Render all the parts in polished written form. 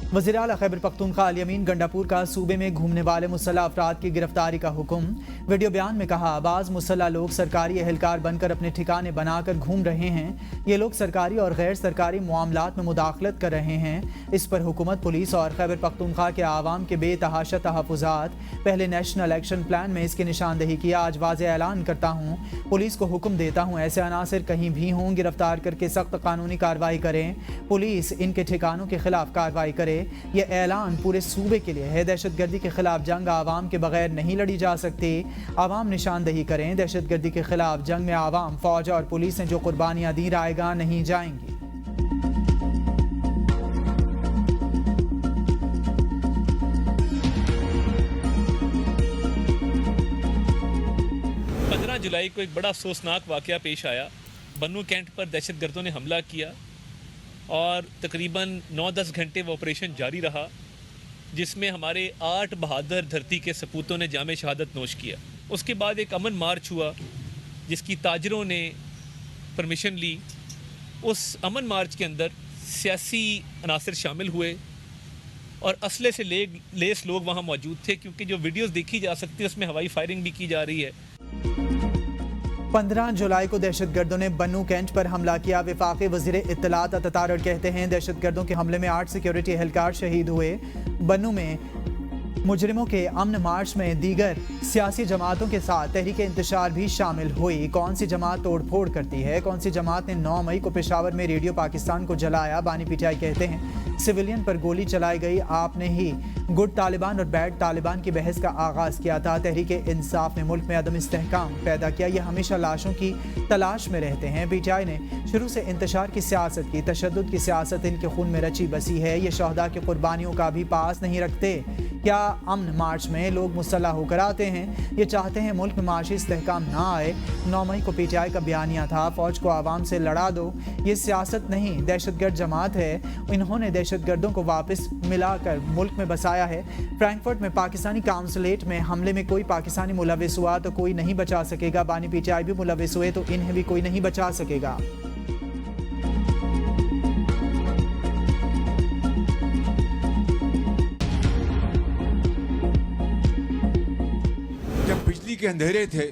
वज़ीर आला खैबर पख्तूनख्वा अल यमीन गंडापुर का सूबे में घूमने वाले मुसल्लह अफराद की गिरफ्तारी का हुक्म। वीडियो बयान में कहा, बाज़ मुसल्लह लोग सरकारी एहलकार बनकर अपने ठिकाने बनाकर घूम रहे हैं। ये लोग सरकारी और गैर सरकारी मामलात में मुदाखलत कर रहे हैं। इस पर हुकूमत, पुलिस और खैबर पख्तूनख्वा के आवाम के बेतहाशा तहफ़्फ़ुज़ात। पहले नेशनल एक्शन प्लान में इसकी निशानदही किया। आज वाज़े ऐलान करता हूँ, पुलिस को हुक्म देता हूँ, ऐसे अनासिर कहीं भी हों गिरफ्तार करके सख्त कानूनी कार्रवाई करें। पुलिस इनके ठिकानों के खिलाफ कार्रवाई करे। ये ऐलान पूरे सूबे के लिए है। दहशतगर्दी के खिलाफ जंग आवाम के बगैर नहीं लड़ी जा सकती। आवाम निशानदही करें। दहशतगर्दी के खिलाफ जंग में आवाम, फौज और पुलिस ने जो कुर्बानियां दी, रायगा नहीं जाएंगी। जुलाई को एक बड़ा अफसोसनाक वाक़या पेश आया। बन्नू कैंट पर दहशतगर्दों ने हमला किया और तकरीबन 9-10 घंटे वो ऑपरेशन जारी रहा, जिसमें हमारे 8 बहादुर धरती के सपूतों ने जामे शहादत नोश किया। उसके बाद एक अमन मार्च हुआ जिसकी ताजरों ने परमिशन ली। उस अमन मार्च के अंदर सियासी अनासर शामिल हुए और असले से लेस लोग वहाँ मौजूद थे, क्योंकि जो वीडियोज़ देखी जा सकती है उसमें हवाई फायरिंग भी की जा रही है। 15 जुलाई को दहशतगर्दों ने बन्नू कैंट पर हमला किया। वफाकी वज़ीर इत्तलात अतातारड़ कहते हैं, दहशतगर्दों के हमले में 8 सिक्योरिटी एहलकार शहीद हुए। बन्नू में मुजरिमों के अमन मार्च में दीगर सियासी जमातों के साथ तहरीक इंतशार भी शामिल हुई। कौन सी जमात तोड़ फोड़ करती है? कौन सी जमात ने 9 मई को पेशावर में रेडियो पाकिस्तान को जलाया? बानी पीटीआई कहते हैं, सिविलियन पर गोली चलाई गई। आपने ही गुड तालिबान और बैड तालिबान की बहस का आगाज़ किया था। तहरीक इंसाफ ने मुल्क में अदम इस्तेहकाम पैदा किया। ये हमेशा लाशों की तलाश में रहते हैं। पीटीआई ने शुरू से इंतशार की सियासत की। तशद्दुद की सियासत इनके खून में रची बसी है। ये शहदा की कुर्बानियों का भी पास नहीं रखते। क्या अमन मार्च में लोग मुसल्लह होकर आते हैं? ये चाहते हैं मुल्क में माशी इस्तेहकाम ना आए। 9 मई को पीटीआई का बयानिया था, फौज को आवाम से लड़ा दो। ये सियासत नहीं, दहशतगर्द जमात है। इन्होंने दहशतगर्दों को वापस मिलाकर मुल्क में बसाया है। फ्रैंकफर्ट में पाकिस्तानी काउंसलेट में हमले में कोई पाकिस्तानी मुलविस हुआ तो कोई नहीं बचा सकेगा। बानी पीटीआई भी मुलविस हुए तो इन्हें भी कोई नहीं बचा सकेगा। जब बिजली के अंधेरे थे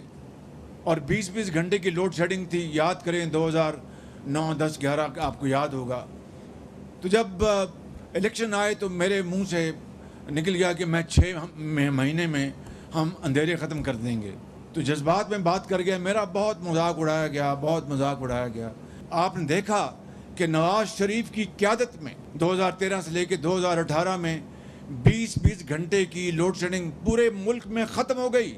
और 20-20 घंटे की लोड शेडिंग थी, याद करें 2009, 10, 11 आपको याद होगा। तो जब इलेक्शन आए तो मेरे मुंह से निकल गया कि मैं 6 महीने में हम अंधेरे ख़त्म कर देंगे। तो जज्बात में बात कर गया, मेरा बहुत मजाक उड़ाया गया, बहुत मजाक उड़ाया गया। आपने देखा कि नवाज शरीफ की क़यादत में 2013 से लेकर 2018 में 20-20 घंटे की लोड शेडिंग पूरे मुल्क में ख़त्म हो गई।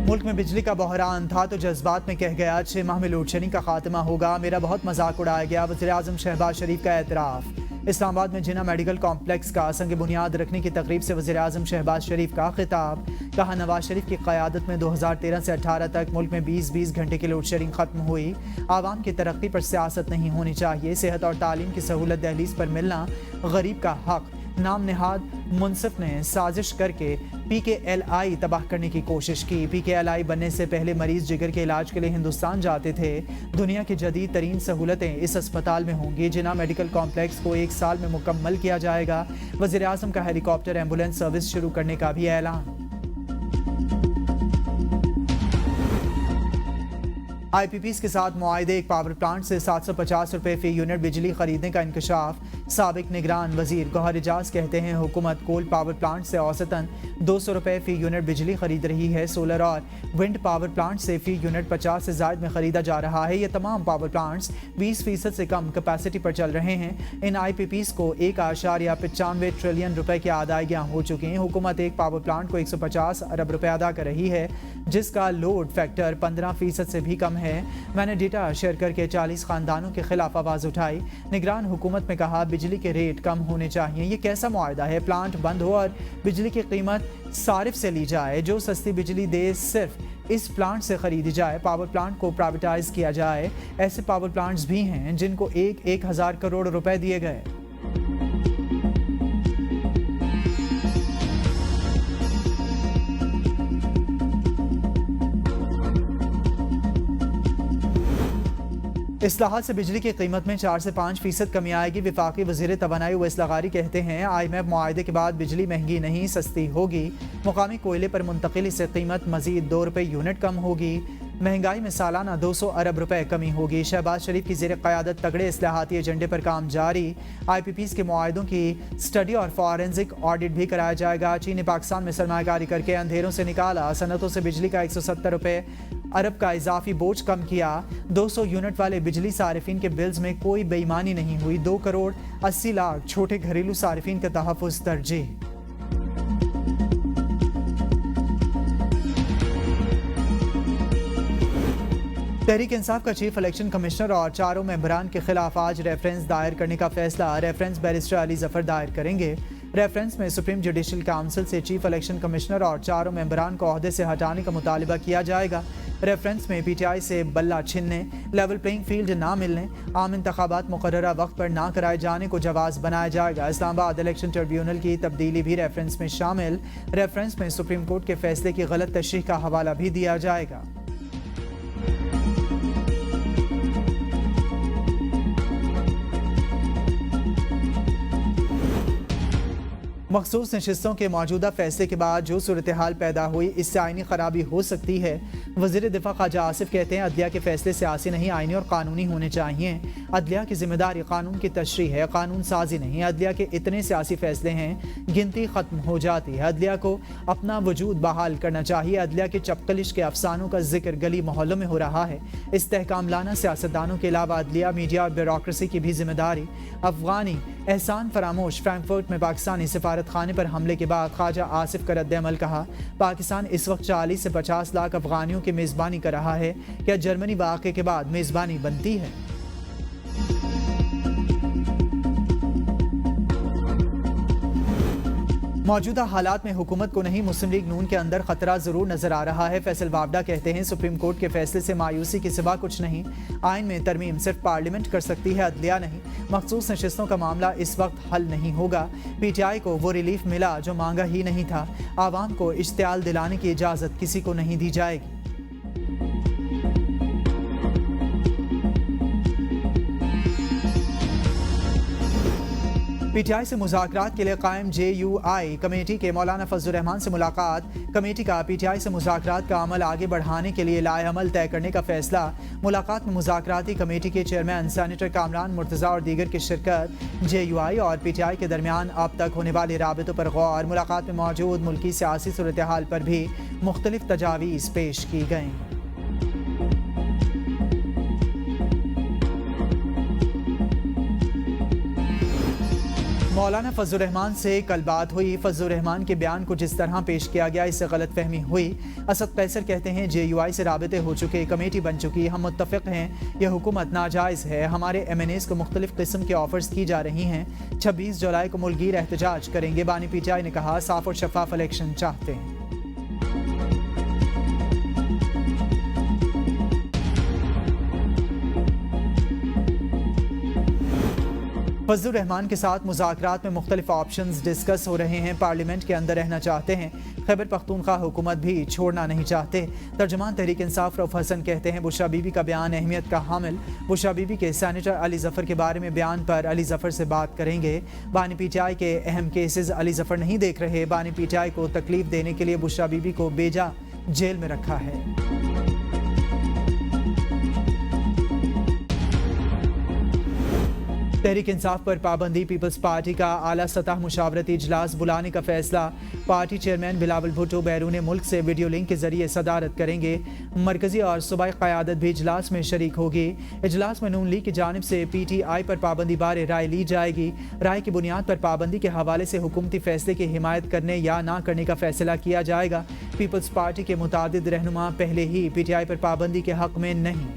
मुल्क में बिजली का बहरान था तो जज्बात में कह गया 6 माह में लोड शेडिंग का खात्मा होगा। मेरा बहुत मजाक उड़ाया गया। वज़ीर आज़म शहबाज शरीफ का एतराफ़। इस्लामाबाद में जिना मेडिकल कॉम्प्लेक्स का संग बुनियाद रखने की तकरीब से वज़ीर आज़म शहबाज शरीफ का खिताब। कहा, नवाज शरीफ की क़यादत में 2013 से 18 तक मुल्क में 20-20 घंटे की लोड शेडिंग ख़त्म हुई। आवाम की तरक्की पर सियासत नहीं होनी चाहिए। सेहत और तालीम की सहूलत दहलीज पर मिलना गरीब का हक। नाम निहाद मुनसिफ ने साजिश करके PKLI तबाह करने की कोशिश की। PKLI बनने से पहले मरीज जिगर के इलाज के लिए हिंदुस्तान जाते थे। दुनिया की जदीद तरीन सहूलतें इस अस्पताल में होंगी। जिना मेडिकल कॉम्प्लेक्स को 1 साल में मुकम्मल किया जाएगा। वज़ीर आज़म का हेलीकॉप्टर एम्बुलेंस सर्विस शुरू करने का भी ऐलान। IPPs के साथ मुआहदे। एक पावर प्लांट से 750 रुपये फी यूनिट बिजली खरीदने का इंकशाफ। साबिक निगरान वजीर गौहर एजाज कहते हैं, हुकूमत कोल पावर प्लांट से औसतन 200 रुपये फी यूनिट बिजली खरीद रही है। सोलर और विंड पावर प्लांट से फी यूनिट 50 से ज़ायद में खरीदा जा रहा है। ये तमाम पावर प्लांट्स 20% से कम कैपेसिटी पर चल रहे हैं। इन IPPs को 1.95 ट्रिलियन रुपए की अदायगियाँ हो चुकी हैं। हुकूमत एक पावर प्लांट को 150 अरब रुपए अदा कर रही है, जिसका लोड फैक्टर 15% से भी कम है। मैंने डेटा शेयर करके 40 खानदानों के खिलाफ आवाज़ उठाई। निगरान हुकूमत में कहा, बिजली के रेट कम होने चाहिए। ये कैसा मुआहदा है? प्लांट बंद हो और बिजली की कीमत सारिफ से ली जाए। जो सस्ती बिजली दे सिर्फ इस प्लांट से खरीदी जाए। पावर प्लांट को प्राइवेटाइज किया जाए। ऐसे पावर प्लांट्स भी हैं जिनको 1,000 करोड़ रुपए दिए गए। इस्लाहात से बिजली की कीमत में 4 से 5% कमी आएगी। वफाकी वज़ीर तवानाई उवैस लगारी कहते हैं IMF मुआहदे के बाद बिजली महंगी नहीं सस्ती होगी। मुकामी कोयले पर मुंतकिली से कीमत मजीद ₹2 यूनिट कम होगी। महंगाई में सालाना 200 अरब रुपए कमी होगी। शहबाज शरीफ की ज़ेर क़यादत तगड़े इस्लाहाती एजेंडे पर काम जारी। IPPs के मुआहदों की स्टडी और फॉरेंसिक ऑडिट भी कराया जाएगा। चीन ने पाकिस्तान में सरमायाकारी करके अंधेरों से निकाला। सनतों से बिजली का 170 रुपए अरब का इजाफी बोझ कम किया। 200 यूनिट वाले बिजली सारिफिन के बिल्स में कोई बेईमानी नहीं हुई। 2 करोड़ 80 लाख छोटे घरेलू सारिफिन का तहफ़्फ़ुज़ तरजीह। तहरीक इंसाफ का चीफ इलेक्शन कमिश्नर और 4 मेंबरान के खिलाफ आज रेफरेंस दायर करने का फैसला। रेफरेंस बैरिस्टर अली जफर दायर करेंगे। रेफरेंस में सुप्रीम जुडिशल काउंसिल से चीफ इलेक्शन कमिश्नर और 4 मेंबरान को ओहदे से हटाने का मुतालिबा किया जाएगा। रेफरेंस में PTI से बल्ला छीनने, लेवल प्लेइंग फील्ड ना मिलने, आम इंतखाबात मुकर्ररा वक्त पर ना कराए जाने को जवाज़ बनाया जाएगा। इस्लामाबाद इलेक्शन ट्रिब्यूनल की तब्दीली भी रेफरेंस में शामिल। रेफरेंस में सुप्रीम कोर्ट के फैसले की गलत तशरीह का हवाला भी दिया जाएगा। मखसूस नशिस्तों के मौजूदा फैसले के बाद जो सूरत हाल पैदा हुई, इससे आईनी खराबी हो सकती है। वज़ीर दिफा ख्वाजा आसिफ कहते हैं अदलिया के फैसले सियासी नहीं, आईनी और कानूनी होने चाहिए। अदलिया की जिम्मेदारी कानून की तशरीह है, कानून साजी नहीं। अदलिया के इतने सियासी फैसले हैं, गिनती ख़त्म हो जाती है। अदलिया को अपना वजूद बहाल करना चाहिए। अदलिया के चपकलिश के अफसानों का जिक्र गली मोहल्लों में हो रहा है। इस्तेहकाम लाना सियासतदानों के अलावा अदलिया, मीडिया और ब्यूरोक्रेसी की भी जिम्मेदारी। अफगानी एहसान फरामोश। फ्रैंकफर्ट में पाकिस्तानी सफारत खाने पर हमले के बाद ख्वाजा आसिफ का रद्द-ए-अमल कहा। पाकिस्तान इस वक्त 40 से 50 लाख अफगानियों की मेज़बानी कर रहा है। क्या जर्मनी वाक़े के बाद मेज़बानी बनती है? मौजूदा हालात में हुकूमत को नहीं, मुस्लिम लीग नून के अंदर खतरा जरूर नजर आ रहा है। फैसल वावडा कहते हैं सुप्रीम कोर्ट के फैसले से मायूसी के सिवा कुछ नहीं। आइन में तरमीम सिर्फ पार्लियामेंट कर सकती है, अदलिया नहीं। मखसूस नशिस्तों का मामला इस वक्त हल नहीं होगा। PTI को वो रिलीफ मिला जो मांगा ही नहीं था। आवाम को इश्तियाल दिलाने की इजाज़त किसी को नहीं दी जाएगी। PTI से मुज़ाकरात के लिए कायम JUI कमेटी के मौलाना फजलुर रहमान से मुलाकात। कमेटी का PTI से मुज़ाकरात का अमल आगे बढ़ाने के लिए लाए अमल तय करने का फैसला। मुलाकात में मुज़ाकराती कमेटी के चेयरमैन सेनेटर कामरान मुर्तज़ा और दीगर की शिरकत। JUI और PTI के दरमियान अब तक होने वाले राबितों पर गौर। मुलाकात में मौजूद मुल्की सियासी सूरत हाल पर भी मुख्तलिफ तजावीज़ पेश की गईं। मौलाना फजलुर रहमान से कल बात हुई। फजलुर रहमान के बयान को जिस तरह पेश किया गया, इससे गलत फहमी हुई। असद कैसर कहते हैं JUI से राबिते हो चुके, कमेटी बन चुकी, हम मुत्तफ़िक़ हैं यह हुकूमत नाजायज़ है। हमारे MNAs को मुख्तलिफ किस्म के ऑफर्स की जा रही हैं। 26 जुलाई को मुल्कीर एहतजाज करेंगे। बानी PTI ने कहा साफ और शफाफ इलेक्शन चाहते हैं। फजलुर रहमान के साथ मुज़ाकरात में मुख्तलिफ ऑप्शंस डिस्कस हो रहे हैं। पार्लियामेंट के अंदर रहना चाहते हैं। खैबर पख्तूनख्वा हुकूमत भी छोड़ना नहीं चाहते। तर्जुमान तहरीक इंसाफ रऊफ हसन कहते हैं बुशरा बीबी का बयान अहमियत का हामिल। बुशरा बीबी के सेनेटर अली जफर के बारे में बयान पर अली जफर से बात करेंगे। बानी PTI के अहम केसेस अली जफर नहीं देख रहे। बानी PTI को तकलीफ देने के लिए बुशरा बीबी को बेजा जेल में रखा है। तहरीक इंसाफ पर पाबंदी। पीपल्स पार्टी का आला सतह मुशावरती इजलास बुलाने का फैसला। पार्टी चेयरमैन बिलावल भुट्टो बैरून मुल्क से वीडियो लिंक के जरिए सदारत करेंगे। मरकजी और सूबाई क़यादत भी इजलास में शरीक होगी। इजलास में नून लीग की जानिब से PTI पर पाबंदी बारे राय ली जाएगी। राय की बुनियाद पर पाबंदी के हवाले से हुकूमती फैसले की हिमायत करने या ना करने का फैसला किया जाएगा। पीपल्स पार्टी के मुतादिद रहनुमा पहले ही PTI पर पाबंदी के हक में नहीं।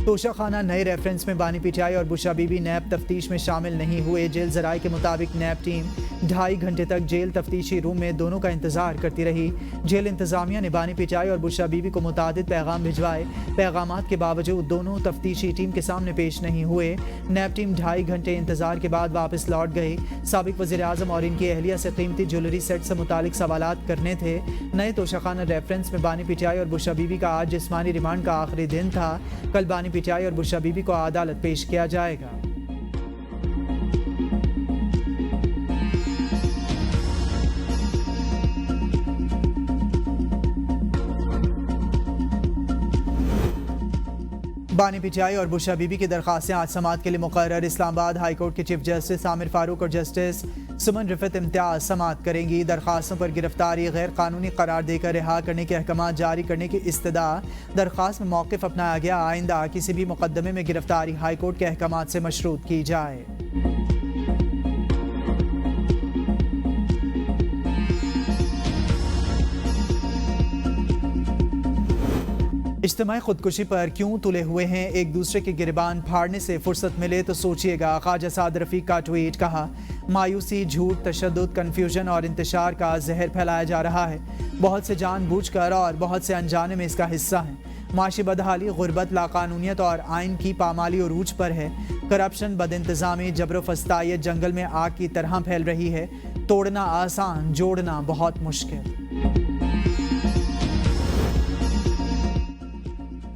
तोशाखाना नए रेफरेंस में बानी PTI और बुशरा बीबी नैब तफ्तीश में शामिल नहीं हुए। जेल जराए के मुताबिक नैब टीम 2.5 घंटे तक जेल तफ्तीशी रूम में दोनों का इंतजार करती रही। जेल इंतजामिया ने बानी पिटाई और बुशरा बीबी को मुतादिद पैगाम भिजवाए। पैगामात के बावजूद दोनों तफ्तीशी टीम के सामने पेश नहीं हुए। नैब टीम 2.5 घंटे इंतजार के बाद वापस लौट गई। साबिक वज़ीर आज़म और इनकी अहलिया से कीमती ज्वेलरी सेट से मुतालिक सवालात करने थे। नए तोशाखाना रेफरेंस में बानी पिटाई और बुशरा बीबी का आज जिस्मानी रिमांड का आखिरी दिन था। कल बानी पिटाई और बुशरा बीबी को अदालत पेश किया जाएगा। बानी पिटाई और बुशरा बीबी की दरख्वास्तें आज समाअत के लिए मुकर्रर। इस्लामाबाद हाई कोर्ट के चीफ जस्टिस आमिर फारूक और जस्टिस सुमन रिफत इम्तियाज समाअत करेंगी। दरख्वास्तों पर गिरफ्तारी गैर कानूनी करार देकर रिहा करने के अहकाम जारी करने की इस्तदा। दरख्वास्त में मौक़िफ़ अपनाया गया, आइंदा किसी भी मुकदमे में गिरफ्तारी हाई कोर्ट के अहकाम से मशरूत की जाए। इज्तिमाई खुदकुशी पर क्यों तुले हुए हैं, एक दूसरे के गिरबान फाड़ने से फुर्सत मिले तो सोचिएगा। ख्वाजा साद रफ़ीक का ट्वीट। कहा, मायूसी, झूठ, तशद्दुद, कन्फ्यूजन और इंतशार का जहर फैलाया जा रहा है। बहुत से जानबूझकर और बहुत से अनजाने में इसका हिस्सा हैं। माशी बदहाली, गुर्बत, लाकानूनियत और आइन की पामाली उरूज पर है। करप्शन, बदइंतज़ामी, जबर फस्तायत जंगल में आग की तरह फैल रही है। तोड़ना आसान, जोड़ना बहुत मुश्किल।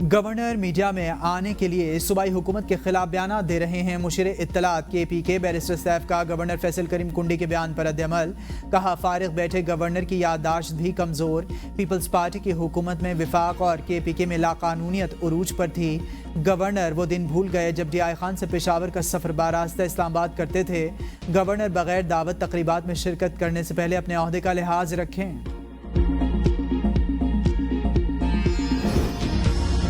गवर्नर मीडिया में आने के लिए सूबाई हुकूमत के खिलाफ बयान दे रहे हैं। मुशीर इत्तलात KPK बैरिस्टर सैफ का गवर्नर फैसल करीम कुंडी के बयान पर रद्द-ए-अमल। कहा, फारिग बैठे गवर्नर की याददाश्त भी कमज़ोर। पीपल्स पार्टी की हुकूमत में विफाक और KPK में लाकानूनियत उरूज पर थी। गवर्नर वो दिन भूल गए जब DI खान से पेशावर का सफ़र बारास्ता इस्लामाबाद करते थे। गवर्नर बगैर दावत तकरीबात में शिरकत करने से पहले अपने ओहदे का लिहाज रखें।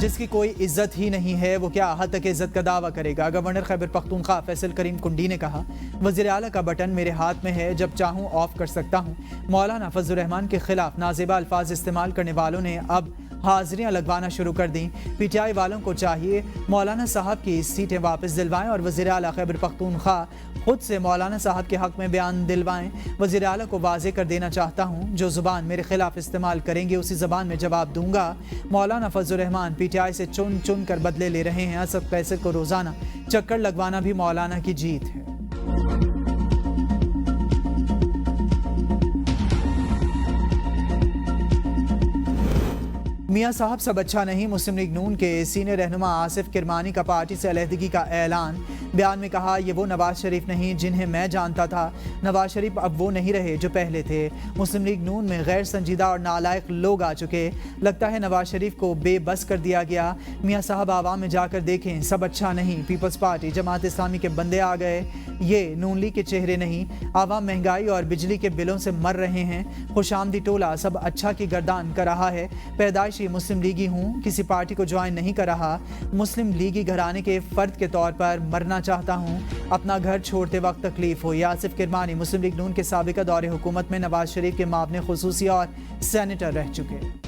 जिसकी कोई इज्जत ही नहीं है वो क्या हद तक इज्जत का दावा करेगा। गवर्नर खैबर पख्तूनख्वा फैसल करीम कुंडी ने कहा, वज़ीर आला का बटन मेरे हाथ में है, जब चाहूँ ऑफ कर सकता हूँ। मौलाना फजलुर रहमान के खिलाफ नाज़ेबा अल्फाज इस्तेमाल करने वालों ने अब हाजिरियाँ लगवाना शुरू कर दी। PTI वालों को चाहिए मौलाना साहब की सीटें वापस दिलवाएं और वज़ीर आला खैबर पख्तूनख्वा खुद से मौलाना साहब के हक़ में बयान दिलवाएं। वज़ीर आला को वाज़े कर देना चाहता हूँ, जो ज़ुबान मेरे खिलाफ इस्तेमाल करेंगे उसी ज़बान में जवाब दूंगा। मौलाना फजलुर रहमान PTI से चुन चुन कर बदले ले रहे हैं। असद कैसर को रोज़ाना चक्कर लगवाना भी मौलाना की जीत है। मियाँ साहब सब अच्छा नहीं। मुस्लिम लीग नून के सीनियर रहनुमा आसिफ किरमानी का पार्टी से अलहदगी का ऐलान। बयान में कहा, ये वो नवाज शरीफ नहीं जिन्हें मैं जानता था। नवाज शरीफ अब वो नहीं रहे जो पहले थे। मुस्लिम लीग नून में गैर संजीदा और नालायक लोग आ चुके। लगता है नवाज शरीफ को बेबस कर दिया गया। मियाँ साहब आवाम में जाकर देखें, सब अच्छा नहीं। पीपल्स पार्टी, जमात इस्लामी के बंदे आ गए। ये नून लीग के चेहरे नहीं। आवाम महंगाई और बिजली के बिलों से मर रहे हैं। खुशामदी टोला सब अच्छा की गर्दान कर रहा है। पैदाइशी मुस्लिम लीगी हूँ, किसी पार्टी को ज्वाइन नहीं कर रहा। मुस्लिम लीगी घराने के फ़र्द के तौर पर मरना चाहता हूँ। अपना घर छोड़ते वक्त तकलीफ हुई। आसिफ किरमानी मुस्लिम लीग नून के साबिका दौरे हुकूमत में नवाज शरीफ के मामले खुसूसी और सेनेटर रह चुके।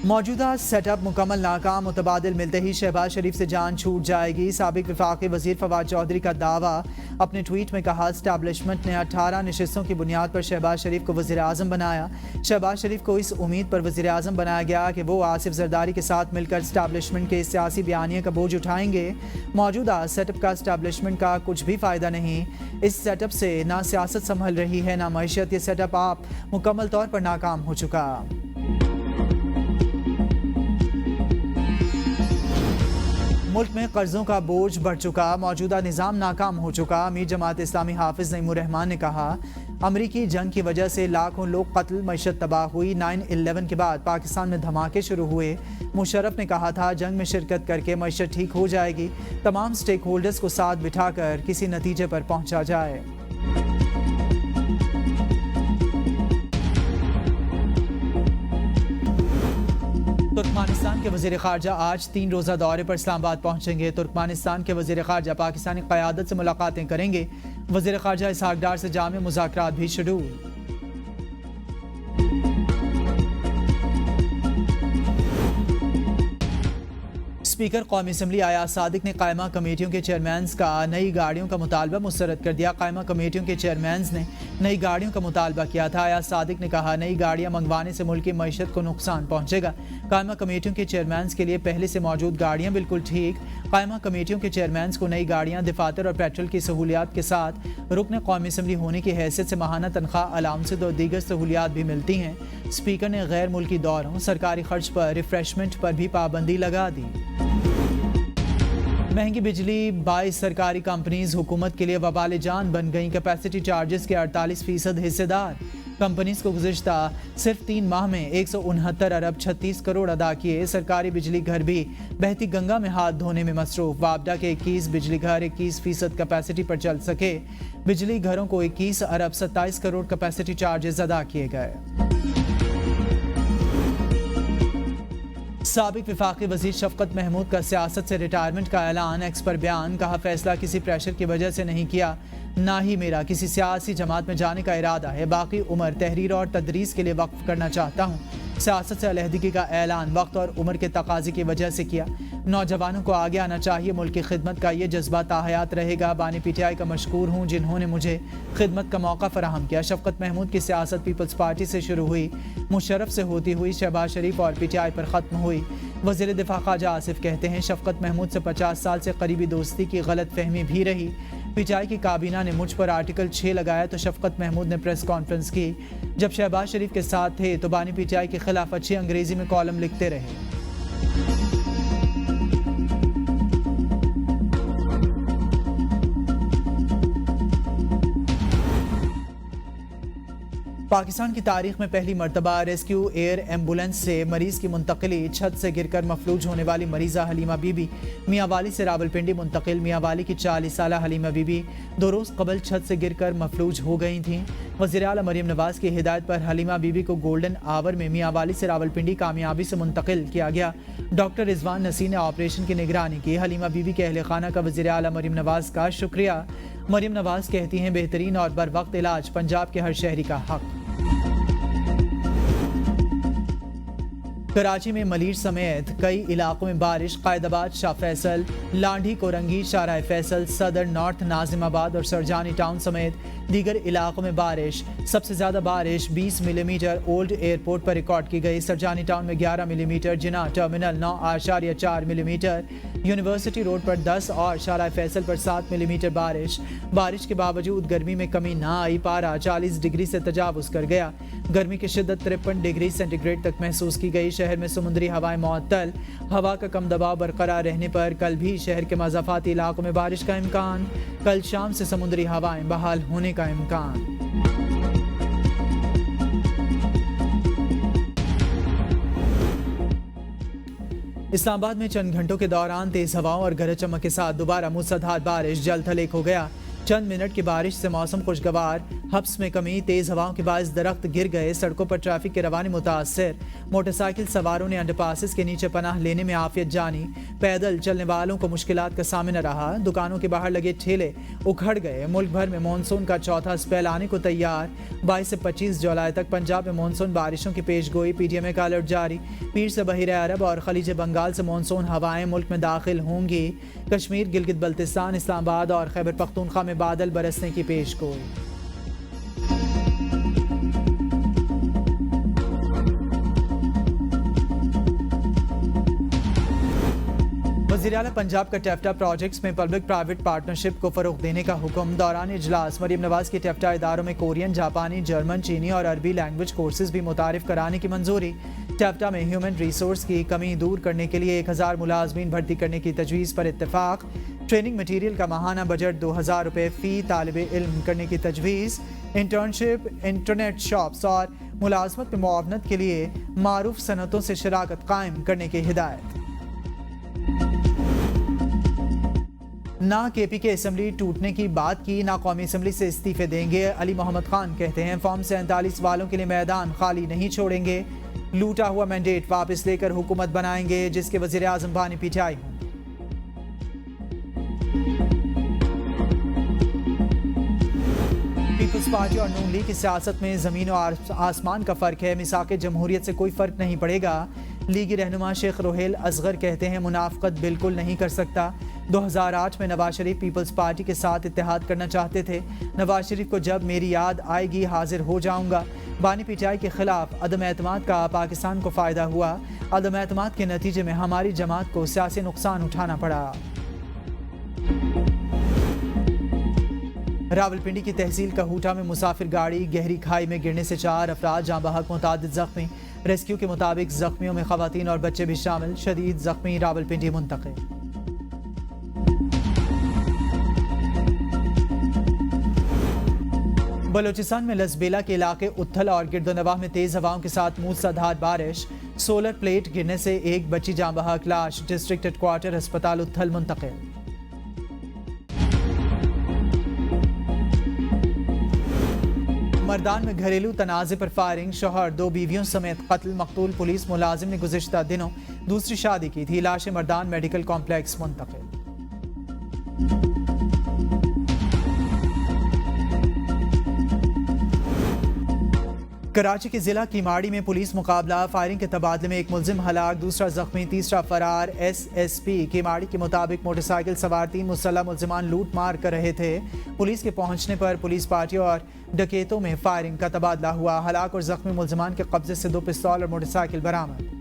मौजूदा सेटअप मुकम्मल नाकाम। मुतबादिल मिलते ही शहबाज शरीफ से जान छूट जाएगी। साबिक वफाकी वजीर फवाद चौधरी का दावा। अपने ट्वीट में कहा, स्टैब्लिशमेंट ने 18 नशिस्तों की बुनियाद पर शहबाज शरीफ को वज़ीर आज़म बनाया। शहबाज शरीफ को इस उम्मीद पर वज़ीर आज़म बनाया गया कि वो आसिफ जरदारी के साथ मिलकर स्टैब्लिशमेंट के सियासी बयानिए का बोझ उठाएंगे। मौजूदा सेटअप का स्टैब्लिशमेंट का कुछ भी फ़ायदा नहीं। इस सेटअप से ना सियासत संभल रही है ना मैशियत। ये सेटअप आप मुकम्मल तौर पर नाकाम हो चुका। मुल्क में कर्जों का बोझ बढ़ चुका। मौजूदा निज़ाम नाकाम हो चुका। अमीर जमात इस्लामी हाफिज नईमुर रहमान ने कहा, अमरीकी जंग की वजह से लाखों लोग कत्ल, मईशत तबाह हुई। 9/11 के बाद पाकिस्तान में धमाके शुरू हुए। मुशर्रफ ने कहा था, जंग में शिरकत करके मईशत ठीक हो जाएगी। तमाम स्टेक होल्डर्स को साथ बिठाकर किसी नतीजे पर पहुंचा जाए। तुर्कमानिस्तान के वज़ीर ख़ारजा आज 3 रोज़ा दौरे पर इस्लामाबाद पहुंचेंगे। तुर्कमानिस्तान के वज़ीर ख़ारजा पाकिस्तानी क़यादत से मुलाकातें करेंगे। वज़ीर ख़ारजा इसहाक डार से जामे मुज़ाकरात भी शेड्यूल। स्पीकर कौमी असम्बली आयाज सादिक ने कायमा कमेटियों के चेयरमैन का नई गाड़ियों का मुतालबा मुस्तरद कर दिया। कायमा कमेटियों के चेयरमैन ने नई गाड़ियों का मुतालबा किया था। आयाज सादिक ने कहा, नई गाड़ियां मंगवाने से मुल्क की मईशत को नुकसान पहुंचेगा। कायमा कमेटियों के चेयरमैन के लिए पहले से मौजूद गाड़ियां बिल्कुल ठीक। कायमा कमेटियों के चेयरमैन को नई गाड़ियां, दफातर और पेट्रोल की सहूलियात के साथ रुकन कौमी असम्बली होने की हैसियत से माहाना तनख्वाह, अलाउंसेज और दीगर सहूलियात भी मिलती हैं। स्पीकर ने गैर मुल्की दौरों, सरकारी खर्च पर, रिफ्रेशमेंट पर भी पाबंदी लगा दी। महंगी बिजली 22 सरकारी कंपनीज हुकूमत के लिए वबाल जान बन गई। कैपेसिटी चार्जेस के 48% हिस्सेदार। कंपनीज को गुज़िश्ता सिर्फ 3 माह में 169 अरब 36 करोड़ अदा किए। सरकारी बिजली घर भी बहती गंगा में हाथ धोने में मसरूफ। वापडा के 21 बिजली घर 21% कैपेसिटी पर चल सके। बिजली घरों को 21 अरब 27 करोड़ कैपेसिटी चार्जेस अदा किए गए। साबिक वफाकी वज़ीर शफकत महमूद का सियासत से रिटायरमेंट का ऐलान। एक्स पर बयान, कहा फैसला किसी प्रेशर की वजह से नहीं किया, ना ही मेरा किसी सियासी जमात में जाने का इरादा है। बाकी उम्र तहरीर और तदरीस के लिए वक्फ करना चाहता हूँ। सियासत से अलहदगी का ऐलान वक्त और उम्र के तकाजे की वजह से किया। नौजवानों को आगे आना चाहिए। मुल्क की खिदमत का ये जज्बा ताहयात रहेगा। बानी PTI का मशकूर हूँ जिन्होंने मुझे खिदमत का मौका फराहम किया। शफकत महमूद की सियासत पीपल्स पार्टी से शुरू हुई, मुशर्रफ से होती हुई शहबाज शरीफ और PTI पर ख़त्म हुई। वज़ीर दिफा ख्वाजा आसिफ कहते हैं, शफकत महमूद से 50 साल से करीबी दोस्ती की गलत फहमी भी रही। PTI की काबीना ने मुझ पर आर्टिकल 6 लगाया तो शफकत महमूद ने प्रेस कॉन्फ्रेंस की। जब शहबाज शरीफ के साथ थे तो बानी PTI के खिलाफ अच्छी अंग्रेजी में कॉलम लिखते रहे। पाकिस्तान की तारीख में पहली मरतबा रेस्क्यू एयर एम्बुलेंस से मरीज की मुंतकिली। छत से गिरकर मफलूज होने वाली मरीजा हलीमा बीबी मियांवाली से रावलपिंडी मुंतकिल। मियांवाली की 40 साला हलीमा बीबी 2 रोज़ कबल छत से गिरकर मफलूज हो गई थीं। वज़ीर आला मरीम नवाज की हिदायत पर हलीमा बीबी को गोल्डन आवर में मियांवाली से रावलपिंडी कामयाबी से मुंतकिल किया गया। डॉक्टर रिजवान नसीर ने ऑपरेशन की निगरानी की। हलीमा बीबी के अहले खाना का वज़ीर आला मरीम नवाज का शुक्रिया। मरीम नवाज कहती हैं, बेहतरीन और बर वक्त इलाज पंजाब के हर शहरी का हक। कराची में मलीर समेत कई इलाकों में बारिश। कायदाबाद, शाह फैसल, लांढी, कोरंगी, शाहराह फैसल, सदर, नॉर्थ, नाजिमाबाद और सरजानी टाउन समेत दीगर इलाकों में बारिश। सबसे ज़्यादा बारिश 20 मिलीमीटर ओल्ड एयरपोर्ट पर रिकॉर्ड की गई। सरजानी टाउन में 11 मिलीमीटर, जिना टर्मिनल 9.4 मिलीमीटर, यूनिवर्सिटी रोड पर 10 और शाहराह फैसल पर 7 मिलीमीटर बारिश। बारिश के बावजूद गर्मी में कमी ना आई। पारा 40 डिग्री से तजावुज़ कर गया। गर्मी की शिद्दत 53 डिग्री सेंटीग्रेड तक महसूस की गई। शहर में समुद्री हवाएं मुअत्तल। हवा का कम दबाव बरकरार रहने पर कल भी शहर के मज़ाफ़ाती इलाकों में बारिश का इम्कान। कल शाम से समुद्री हवाएं बहाल होने का इम्कान। इस्लामाबाद में चंद घंटों के दौरान तेज हवाओं और गरज चमक के साथ दोबारा मूसलाधार बारिश। जलथल हो गया। चंद मिनट की बारिश से मौसम खुशगवार। हब्स में कमी। तेज हवाओं के बायस दरख्त गिर गए। सड़कों पर ट्रैफिक की रवानी मुतासर। मोटरसाइकिल सवारों ने अंडरपासेस के नीचे पनाह लेने में आफियत जानी। पैदल चलने वालों को मुश्किलात का सामना रहा। दुकानों के बाहर लगे ठेले उखड़ गए। मुल्क भर में मानसून का चौथा स्पेल आने को तैयार। 22 से 25 जुलाई तक पंजाब में मानसून बारिशों की पेशगोई। PTM का अलर्ट जारी। पीर से बहिर अरब और खलीज बंगाल से मानसून हवाएं मुल्क में दाखिल होंगी। कश्मीर, गिलगित बल्तिस्तान, इस्लामाबाद और खैबर पख्तूनख्वा में बादल बरसने की पेशगोई। वज़ीर आला पंजाब का टेफ्टा प्रोजेक्ट्स में पब्लिक प्राइवेट पार्टनरशिप को फरोग देने का हुक्म। दौरान इजलास मरीम नवाज की टेफ्टा इदारों में कोरियन, जापानी, जर्मन, चीनी और अरबी लैंग्वेज कोर्सेज भी मुतारिफ कराने की मंजूरी। टेफ्टा में ह्यूमन रिसोर्स की कमी दूर करने के लिए 1000 मुलाजमीन भर्ती करने की तजवीज़ पर इत्तेफाक। ट्रेनिंग मटीरियल का माहाना बजट 2000 रुपये फ़ी तालिब इल्म करने की तजवीज़। इंटर्नशिप, इंटरनेट शॉप्स और मुलाजमत में मुआवनत के लिए मारूफ सनतों से शराकत कायम करने की हिदायत। ना KP के असम्बली टूटने की बात की, ना कौमी असम्बली से इस्तीफे देंगे। अली मोहम्मद खान कहते हैं, फॉर्म 47 वालों के लिए मैदान खाली नहीं छोड़ेंगे। लूटा हुआ मैंडेट वापस लेकर हुकूमत बनाएंगे जिसके वज़ीर आज़म बानी PTI हों। पीपल्स पार्टी और नून लीग की सियासत में ज़मीन और आसमान का फ़र्क है। मिसाक़ जमहूरियत से कोई फ़र्क नहीं पड़ेगा। लीगी रहनुमा शेख रोहेल असगर कहते हैं मुनाफकत बिल्कुल नहीं कर सकता। 2008 में नवाज शरीफ पीपल्स पार्टी के साथ इत्तेहाद करना चाहते थे। नवाज शरीफ को जब मेरी याद आएगी हाजिर हो जाऊंगा। बानी पीटीआई के खिलाफ अदम एतमाद का पाकिस्तान को फायदा हुआ। अदम एतमाद के नतीजे में हमारी जमात को सियासी नुकसान उठाना पड़ा। रावलपिंडी की तहसील कहूटा में मुसाफिर गाड़ी गहरी खाई में गिरने से 4 अफराद जाँ बहक मुतादिद जख्मी। रेस्क्यू के मुताबिक जख्मियों में खवातीन और बच्चे भी शामिल। शदीद जख्मी रावलपिंडी मुंतकिल। बलोचिस्तान में लसबेला के इलाके उत्थल और गिरदोनवाह में तेज हवाओं के साथ मूसलाधार बारिश। सोलर प्लेट गिरने से एक बच्ची जाँ बहक, लाश डिस्ट्रिक्ट हेडक्वार्टर अस्पताल उत्थल मुंतकिल। मर्दान में घरेलू तनाज़े पर फायरिंग, शौहर 2 बीवियों समेत कत्ल। मकतूल पुलिस मुलाजिम ने गुज़िश्ता दिनों दूसरी शादी की थी। लाशें मर्दान मेडिकल कॉम्प्लेक्स मुंतकिल। कराची के जिला कीमाड़ी में पुलिस मुकाबला, फायरिंग के तबादले में एक मुलजिम हलाक, दूसरा जख्मी, तीसरा फरार। SSP कीमाड़ी के मुताबिक मोटरसाइकिल सवार 3 मुसल्लह मुलजिमान लूट मार कर रहे थे। पुलिस के पहुंचने पर पुलिस पार्टी और डकैतों में फायरिंग का तबादला हुआ। हलाक और जख्मी मुलजिमान के कब्जे से 2 पिस्तौल और मोटरसाइकिल बरामद।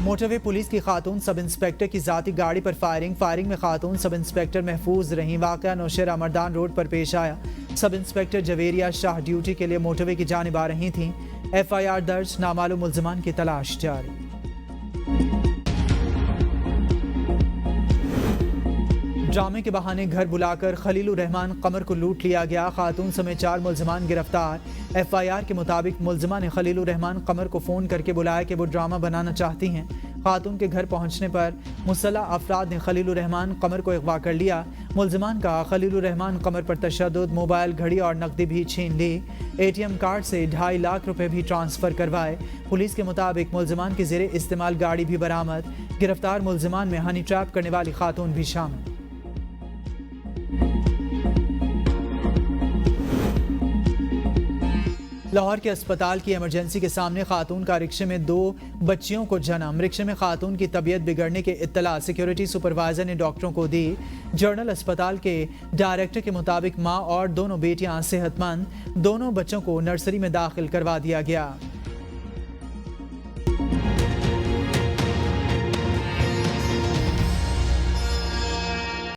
मोटरवे पुलिस की खातून सब इंस्पेक्टर की जाती गाड़ी पर फायरिंग में खातून सब इंस्पेक्टर महफूज रहीं। वाक़या नौशेरा मर्दान रोड पर पेश आया। Sub inspector Javeria Shah duty के लिए मोटरवे की जानिब आ रही थीं। FIR दर्ज, नामालूम मुलजिमान की तलाश जारी। ड्रामे के बहाने घर बुलाकर खलीलुर रहमान कमर को लूट लिया गया। खातून समेत 4 मुलजिमान गिरफ्तार। FIR के मुताबिक मुलजिमा ने खलीलुर रहमान कमर को फ़ोन करके बुलाया कि वो ड्रामा बनाना चाहती हैं। खातून के घर पहुंचने पर मुसल्लह अफराद ने खलीलुर रहमान कमर को अगवा कर लिया। मुलजिमान का खलीलुर रहमान कमर पर तशद्दुद, मोबाइल, घड़ी और नकदी भी छीन ली। ATM कार्ड से 2.5 लाख रुपए भी ट्रांसफ़र करवाए। पुलिस के मुताबिक मुलजिमान की ज़ेरे इस्तेमाल गाड़ी भी बरामद। गिरफ्तार मुलजिमान में हनी ट्रैप करने वाली खातून भी शामिल। लाहौर के अस्पताल की इमरजेंसी के सामने खातून का रिक्शे में 2 बच्चियों को जन्म। रिक्शे में खातून की तबीयत बिगड़ने के इत्तला सिक्योरिटी सुपरवाइजर ने डॉक्टरों को दी। जर्नल अस्पताल के डायरेक्टर के मुताबिक माँ और दोनों बेटियां सेहतमंद। दोनों बच्चों को नर्सरी में दाखिल करवा दिया गया।